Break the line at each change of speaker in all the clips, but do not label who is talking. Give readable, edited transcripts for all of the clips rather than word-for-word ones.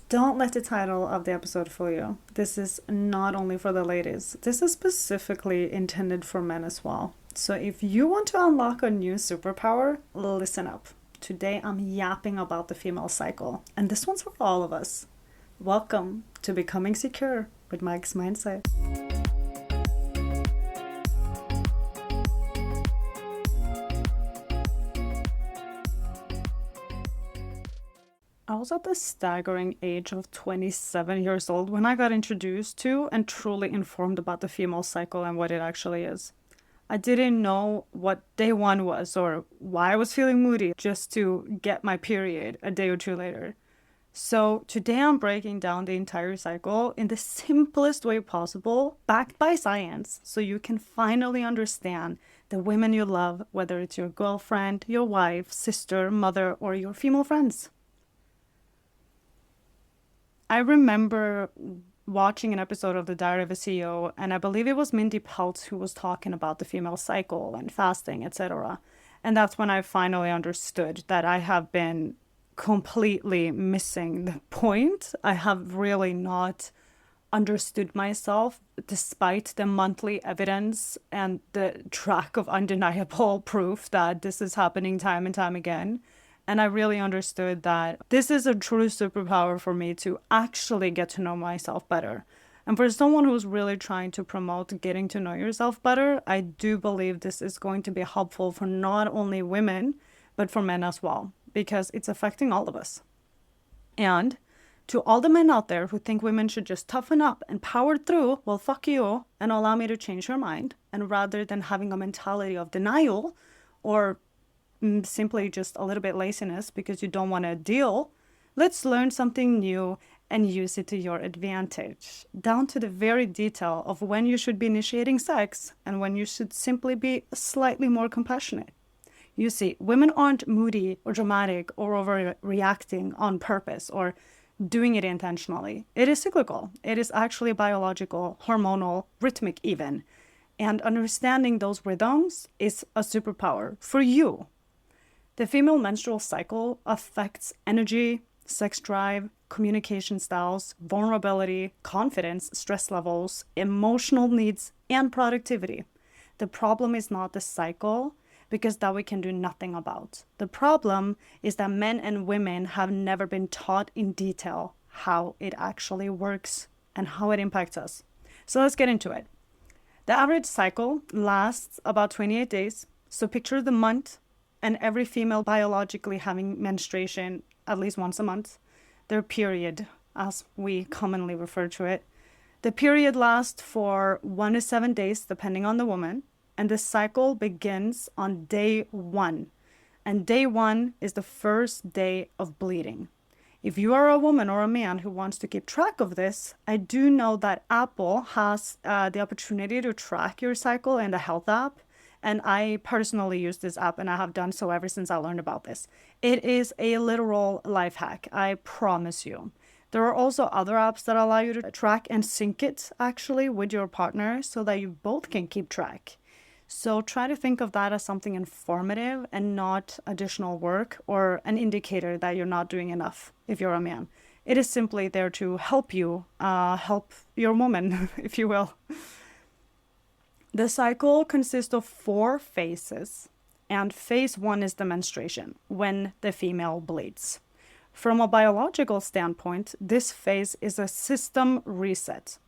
Don't let the title of the episode fool you. This is not only for the ladies. This is specifically intended for men as well. So if you want to unlock a new superpower, listen up. Today I'm yapping about the female cycle, and this one's for all of us. Welcome to Becoming Secure with Mike's Mindset. I was at the staggering age of 27 years old when I got introduced to and truly informed about the female cycle and what it actually is. I didn't know what day one was or why I was feeling moody just to get my period a day or two later. So today I'm breaking down the entire cycle in the simplest way possible, backed by science, so you can finally understand the women you love, whether it's your girlfriend, your wife, sister, mother, or your female friends. I remember watching an episode of The Diary of a CEO, and I believe it was Mindy Peltz who was talking about the female cycle and fasting, etc. And that's when I finally understood that I have been completely missing the point. I have really not understood myself despite the monthly evidence and the track of undeniable proof that this is happening time and time again. And I really understood that this is a true superpower for me to actually get to know myself better. And for someone who's really trying to promote getting to know yourself better, I do believe this is going to be helpful for not only women, but for men as well, because it's affecting all of us. And to all the men out there who think women should just toughen up and power through, well, fuck you, and allow me to change your mind. And rather than having a mentality of denial or simply just a little bit laziness because you don't want to deal, let's learn something new and use it to your advantage, down to the very detail of when you should be initiating sex and when you should simply be slightly more compassionate. You see, women aren't moody or dramatic or overreacting on purpose or doing it intentionally. It is cyclical. It is actually biological, hormonal, rhythmic even. And understanding those rhythms is a superpower for you. The female menstrual cycle affects energy, sex drive, communication styles, vulnerability, confidence, stress levels, emotional needs, and productivity. The problem is not the cycle, because that we can do nothing about. The problem is that men and women have never been taught in detail how it actually works and how it impacts us. So let's get into it. The average cycle lasts about 28 days. So picture the month and every female biologically having menstruation at least once a month, their period, as we commonly refer to it. The period lasts for 1 to 7 days, depending on the woman, and the cycle begins on day 1. And day 1 is the first day of bleeding. If you are a woman or a man who wants to keep track of this, I do know that Apple has the opportunity to track your cycle in the health app. And I personally use this app, and I have done so ever since I learned about this. It is a literal life hack, I promise you. There are also other apps that allow you to track and sync it actually with your partner so that you both can keep track. So try to think of that as something informative and not additional work or an indicator that you're not doing enough if you're a man. It is simply there to help you, help your woman, if you will. The cycle consists of 4 phases, and phase 1 is the menstruation, when the female bleeds. From a biological standpoint, this phase is a system reset.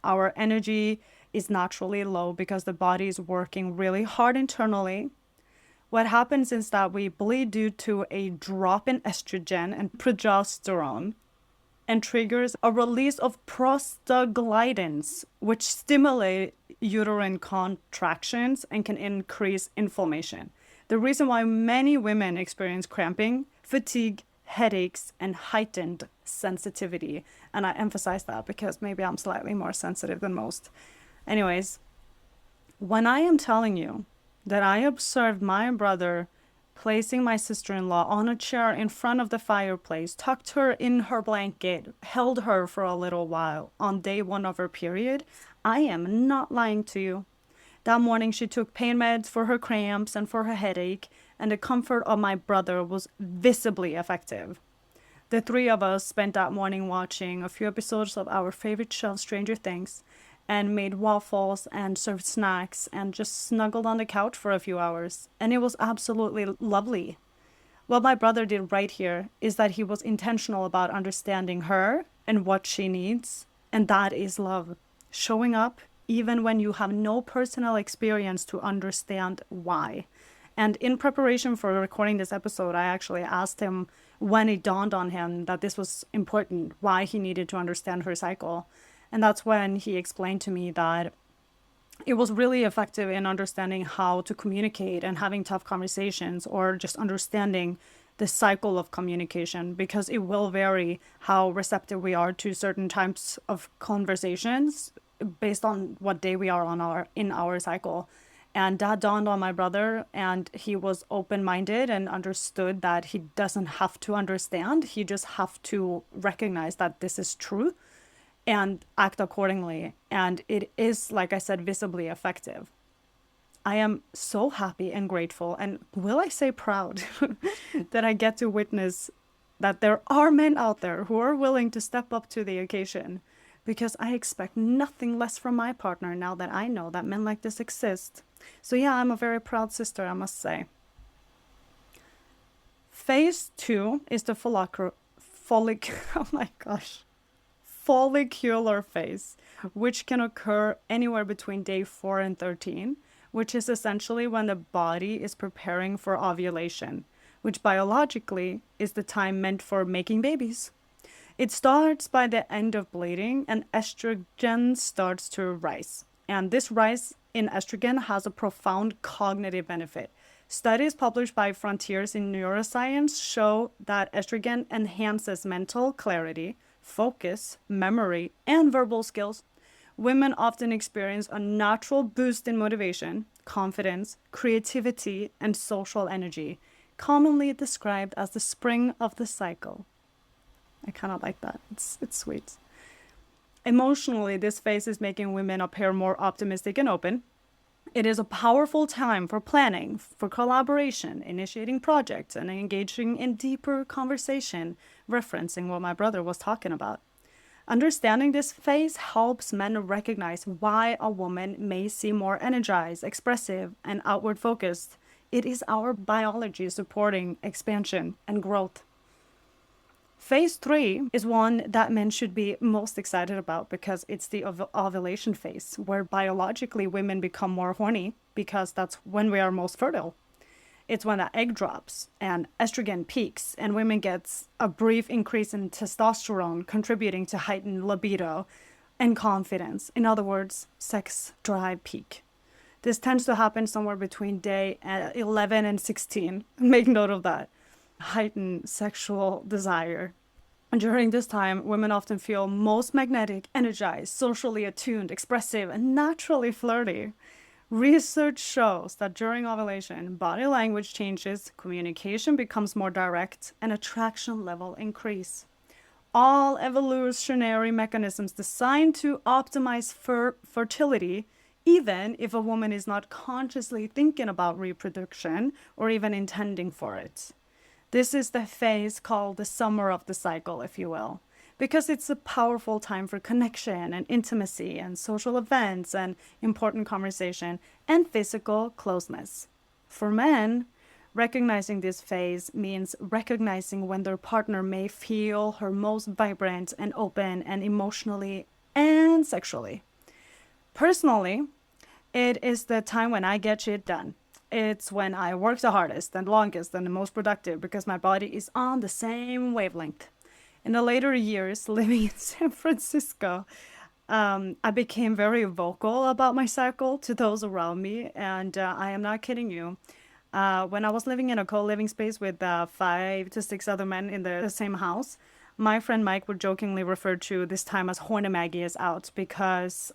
Our energy is naturally low because the body is working really hard internally. What happens is that we bleed due to a drop in estrogen and progesterone, and triggers a release of prostaglandins, which stimulate uterine contractions and can increase inflammation. The reason why many women experience cramping, fatigue, headaches, and heightened sensitivity. And I emphasize that because maybe I'm slightly more sensitive than most. Anyways, when I am telling you that I observed my brother placing my sister-in-law on a chair in front of the fireplace, tucked her in her blanket, held her for a little while on day 1 of her period, I am not lying to you. That morning she took pain meds for her cramps and for her headache, and the comfort of my brother was visibly effective. The three of us spent that morning watching a few episodes of our favorite show, Stranger Things, and made waffles and served snacks and just snuggled on the couch for a few hours. And it was absolutely lovely. What my brother did right here is that he was intentional about understanding her and what she needs. And that is love. Showing up even when you have no personal experience to understand why. And in preparation for recording this episode, I actually asked him when it dawned on him that this was important, why he needed to understand her cycle. And that's when he explained to me that it was really effective in understanding how to communicate and having tough conversations, or just understanding the cycle of communication, because it will vary how receptive we are to certain types of conversations based on what day we are on our cycle. And that dawned on my brother, and he was open-minded and understood that he doesn't have to understand. He just have to recognize that this is true and act accordingly. And it is, like I said, visibly effective. I am so happy and grateful, and will I say proud, that I get to witness that there are men out there who are willing to step up to the occasion, because I expect nothing less from my partner now that I know that men like this exist. So yeah, I'm a very proud sister, I must say. Phase 2 is the oh my gosh, follicular phase, which can occur anywhere between day 4 and 13, which is essentially when the body is preparing for ovulation, which biologically is the time meant for making babies. It starts by the end of bleeding, and estrogen starts to rise. And this rise in estrogen has a profound cognitive benefit. Studies published by Frontiers in Neuroscience show that estrogen enhances mental clarity, focus, memory, and verbal skills. Women often experience a natural boost in motivation, confidence, creativity, and social energy, commonly described as the spring of the cycle. I kind of like that. It's sweet. Emotionally, this phase is making women appear more optimistic and open. It is a powerful time for planning, for collaboration, initiating projects, and engaging in deeper conversation, referencing what my brother was talking about. Understanding this phase helps men recognize why a woman may seem more energized, expressive, and outward focused. It is our biology supporting expansion and growth. Phase 3 is one that men should be most excited about, because it's the ovulation phase, where biologically women become more horny, because that's when we are most fertile. It's when the egg drops and estrogen peaks, and women gets a brief increase in testosterone, contributing to heightened libido and confidence. In other words, sex drive peak. This tends to happen somewhere between day 11 and 16. Make note of that. Heightened sexual desire. And during this time, women often feel most magnetic, energized, socially attuned, expressive, and naturally flirty. Research shows that during ovulation, body language changes, communication becomes more direct, and attraction level increase. All evolutionary mechanisms designed to optimize fertility, even if a woman is not consciously thinking about reproduction or even intending for it. This is the phase called the summer of the cycle, if you will, because it's a powerful time for connection and intimacy and social events and important conversation and physical closeness. For men, recognizing this phase means recognizing when their partner may feel her most vibrant and open and emotionally and sexually. Personally, it is the time when I get shit done. It's when I work the hardest and longest and the most productive, because my body is on the same wavelength. In the later years, living in San Francisco, I became very vocal about my cycle to those around me, and I am not kidding you. When I was living in a co-living space with 5 to 6 other men in the same house, my friend Mike would jokingly refer to this time as Horny Maggie is out, because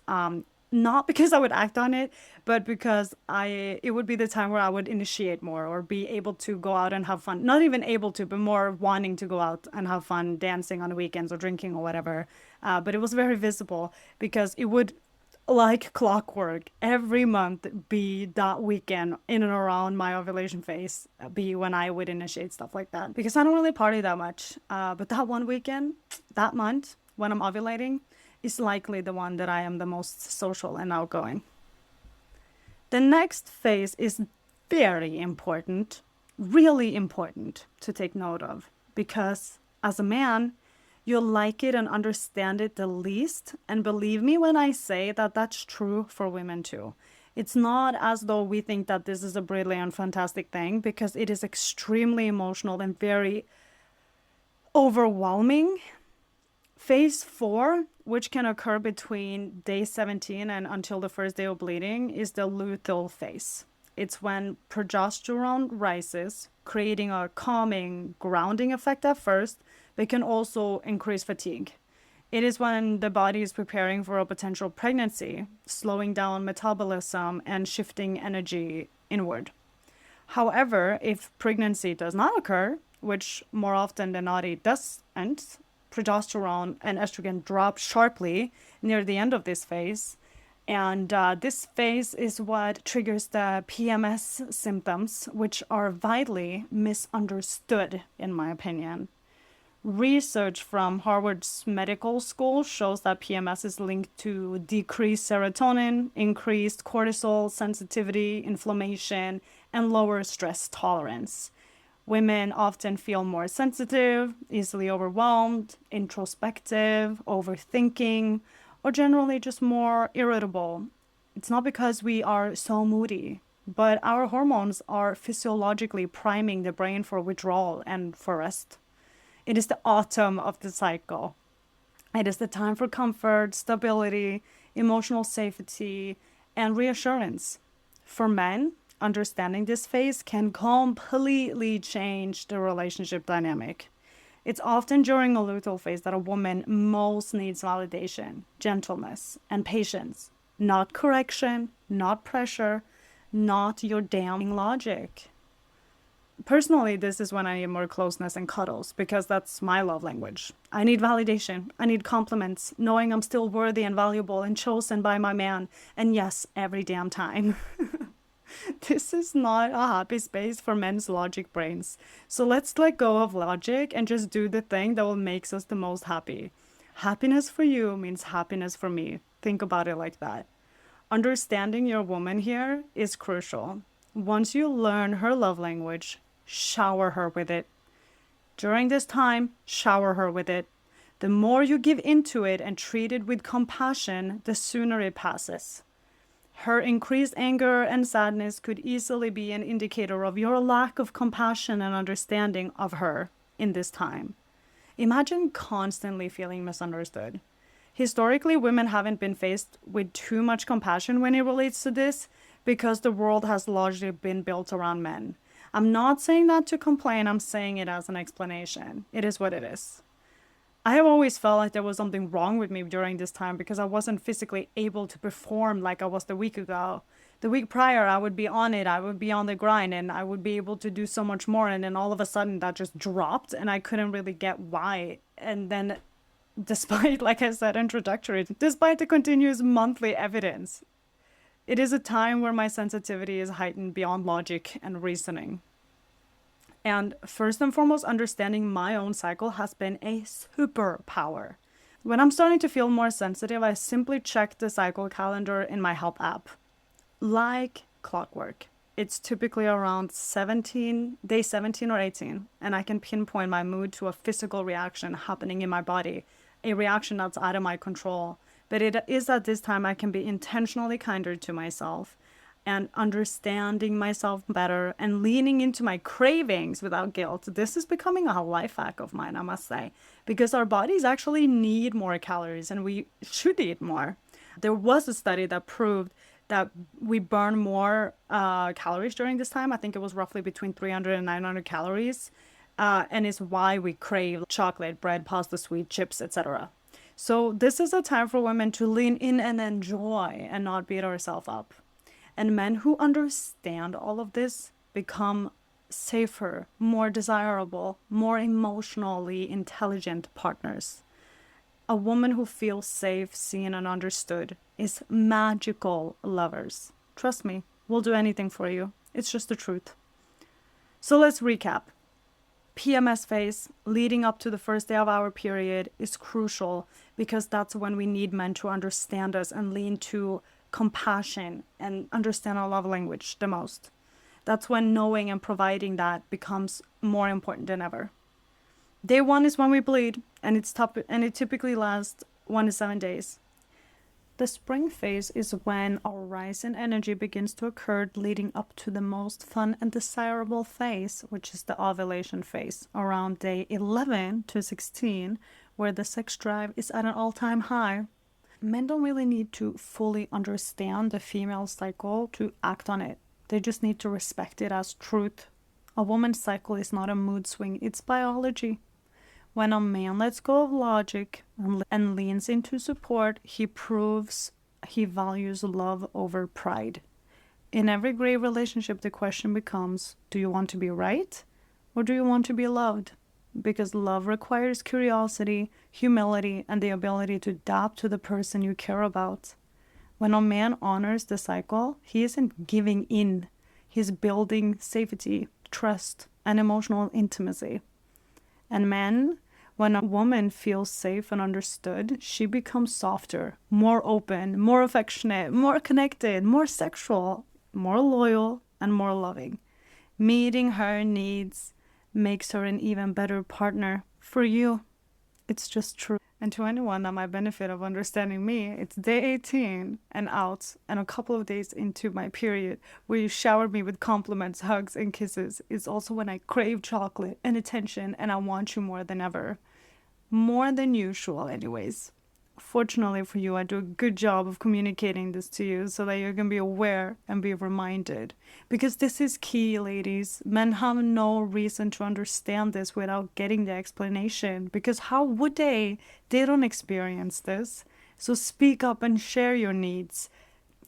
not because I would act on it, but because it would be the time where I would initiate more or be able to go out and have fun. Not even able to, but more wanting to go out and have fun dancing on the weekends or drinking or whatever. But it was very visible, because it would like clockwork, every month be that weekend in and around my ovulation phase, be when I would initiate stuff like that. Because I don't really party that much. But that one weekend, that month, when I'm ovulating, is likely the one that I am the most social and outgoing. The next phase is very important, really important to take note of. Because as a man, you'll like it and understand it the least. And believe me when I say that that's true for women too. It's not as though we think that this is a brilliant, fantastic thing, because it is extremely emotional and very overwhelming. Phase 4, which can occur between day 17 and until the first day of bleeding, is the luteal phase. It's when progesterone rises, creating a calming, grounding effect at first, but can also increase fatigue. It is when the body is preparing for a potential pregnancy, slowing down metabolism and shifting energy inward. However, if pregnancy does not occur, which more often than not it doesn't, progesterone and estrogen drop sharply near the end of this phase. And this phase is what triggers the PMS symptoms, which are vitally misunderstood, in my opinion. Research from Harvard's medical school shows that PMS is linked to decreased serotonin, increased cortisol sensitivity, inflammation, and lower stress tolerance. Women often feel more sensitive, easily overwhelmed, introspective, overthinking, or generally just more irritable. It's not because we are so moody, but our hormones are physiologically priming the brain for withdrawal and for rest. It is the autumn of the cycle. It is the time for comfort, stability, emotional safety, and reassurance. For men, understanding this phase can completely change the relationship dynamic. It's often during a luteal phase that a woman most needs validation, gentleness, and patience. Not correction, not pressure, not your damning logic. Personally, this is when I need more closeness and cuddles, because that's my love language. I need validation. I need compliments, knowing I'm still worthy and valuable and chosen by my man. And yes, every damn time. This is not a happy space for men's logic brains. So let's let go of logic and just do the thing that will make us the most happy. Happiness for you means happiness for me. Think about it like that. Understanding your woman here is crucial. Once you learn her love language, shower her with it. During this time, shower her with it. The more you give into it and treat it with compassion, the sooner it passes. Her increased anger and sadness could easily be an indicator of your lack of compassion and understanding of her in this time. Imagine constantly feeling misunderstood. Historically, women haven't been faced with too much compassion when it relates to this because the world has largely been built around men. I'm not saying that to complain, I'm saying it as an explanation. It is what it is. I have always felt like there was something wrong with me during this time because I wasn't physically able to perform like I was the week ago. The week prior, I would be on it, I would be on the grind, and I would be able to do so much more. And then all of a sudden, that just dropped, and I couldn't really get why. And then, despite, like I said, introductory, despite the continuous monthly evidence, it is a time where my sensitivity is heightened beyond logic and reasoning. And first and foremost, understanding my own cycle has been a superpower. When I'm starting to feel more sensitive, I simply check the cycle calendar in my Help app. Like clockwork. It's typically around day 17 or 18, and I can pinpoint my mood to a physical reaction happening in my body, a reaction that's out of my control. But it is at this time I can be intentionally kinder to myself and understanding myself better and leaning into my cravings without guilt. This is becoming a life hack of mine, I must say, because our bodies actually need more calories and we should eat more. There was a study that proved that we burn more calories during this time. I think it was roughly between 300 and 900 calories, and it's why we crave chocolate, bread, pasta, sweet, chips, etc. So this is a time for women to lean in and enjoy and not beat ourselves up. And men who understand all of this become safer, more desirable, more emotionally intelligent partners. A woman who feels safe, seen, and understood is magical lovers. Trust me, we'll do anything for you. It's just the truth. So let's recap. PMS phase, leading up to the first day of our period, is crucial because that's when we need men to understand us and lean to compassion and understand our love language the most. That's when knowing and providing that becomes more important than ever. Day 1 is when we bleed, and it typically lasts 1 to 7 days. The spring phase is when our rise in energy begins to occur, leading up to the most fun and desirable phase, which is the ovulation phase, around day 11 to 16, where the sex drive is at an all-time high. Men don't really need to fully understand the female cycle to act on it. They just need to respect it as truth. A woman's cycle is not a mood swing, it's biology. When a man lets go of logic and leans into support, he proves he values love over pride. In every great relationship, the question becomes, do you want to be right or do you want to be loved? Because love requires curiosity, humility, and the ability to adapt to the person you care about. When a man honors the cycle, he isn't giving in. He's building safety, trust, and emotional intimacy. And men, when a woman feels safe and understood, she becomes softer, more open, more affectionate, more connected, more sexual, more loyal, and more loving. Meeting her needs makes her an even better partner for you. It's just true. And to anyone that might benefit of understanding me, it's day 18 and out and a couple of days into my period where you showered me with compliments, hugs, and kisses. It's also when I crave chocolate and attention and I want you more than ever. More than usual anyways. Fortunately for you, I do a good job of communicating this to you so that you can be aware and be reminded. Because this is key, ladies. Men have no reason to understand this without getting the explanation. Because how would they? They don't experience this. So speak up and share your needs.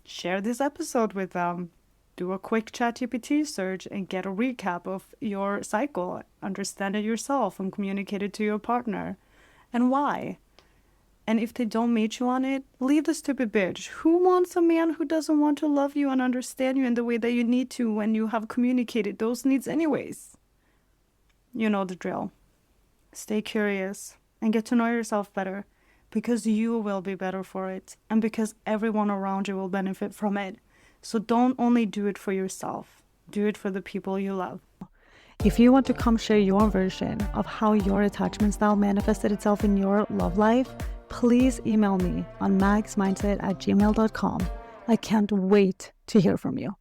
Share this episode with them. Do a quick ChatGPT search and get a recap of your cycle. Understand it yourself and communicate it to your partner. And why? And if they don't meet you on it, leave the stupid bitch. Who wants a man who doesn't want to love you and understand you in the way that you need to when you have communicated those needs anyways? You know the drill. Stay curious and get to know yourself better because you will be better for it and because everyone around you will benefit from it. So don't only do it for yourself. Do it for the people you love. If you want to come share your version of how your attachment style manifested itself in your love life, please email me on magsmindset@gmail.com. I can't wait to hear from you.